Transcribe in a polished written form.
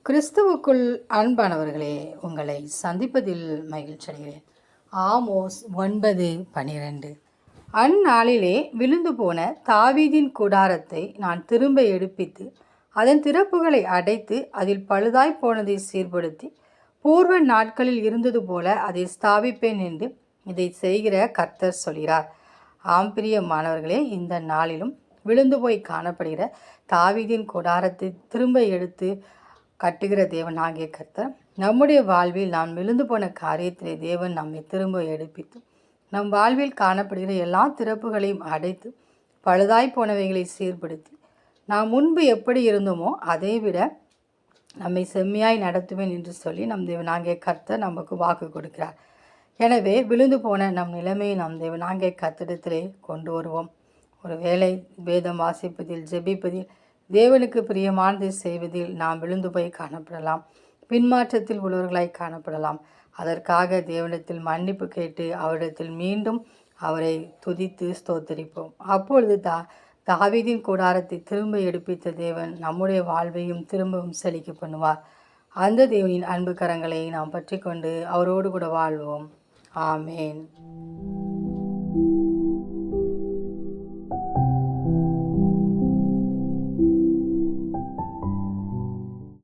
கிறிஸ்துவுக்குள் அன்பானவர்களே, உங்களை சந்திப்பதில் மகிழ்ச்சி அடைகிறேன். ஆமோஸ் 9:12. அந்நாளிலே விழுந்து போன தாவீதின் கூடாரத்தை நான் திரும்ப எடுப்பித்து அதன் திறப்புகளை அடைத்து அதில் பழுதாய் போனதை சீர்படுத்தி பூர்வ நாட்களில் இருந்தது போல அதை ஸ்தாபிப்பேன் என்று இதை செய்கிற கர்த்தர் சொல்கிறார். ஆம்பிரியமானவர்களே, இந்த நாளிலும் விழுந்து போய் காணப்படுகிற தாவீதின் கூடாரத்தை திரும்ப எடுத்து கட்டுகிற தேவன் ஆகிய கர்த்தர் நம்முடைய வாழ்வில் நாம் விழுந்து போன காரியத்திலே தேவன் நம்மை திரும்ப எடுப்பித்து நம் வாழ்வில் காணப்படுகிற எல்லா திறப்புகளையும் அடைத்து பழுதாய் போனவைகளை சீர்படுத்தி நாம் முன்பு எப்படி இருந்தோமோ அதை விட நம்மை செம்மையாய் நடத்துவேன் என்று சொல்லி நம் தேவனாகிய கர்த்தர் நமக்கு வாக்கு கொடுக்கிறார். எனவே விழுந்து போன நம் நிலைமையை நம் தேவனாகிய கர்த்தரிடத்திலே கொண்டு வருவோம். ஒரு வேளை வேதம் வாசிப்பதில், ஜெபிப்பதில், தேவனுக்கு பிரியமானதை செய்வதில் நாம் விழுந்து போய் காணப்படலாம். பின்மாற்றத்தில் உள்ளவர்களாய் காணப்படலாம். அதற்காக தேவனிடத்தில் மன்னிப்பு கேட்டு அவரிடத்தில் மீண்டும் அவரை துதித்து ஸ்தோத்தரிப்போம். அப்பொழுது தாவீதின் கூடாரத்தை திரும்ப எடுப்பித்த தேவன் நம்முடைய வாழ்வையும் திரும்பவும் செழிக்க பண்ணுவார். அந்த தேவனின் அன்பு கரங்களை நாம் பற்றி கொண்டு அவரோடு கூட வாழ்வோம். ஆமேன்.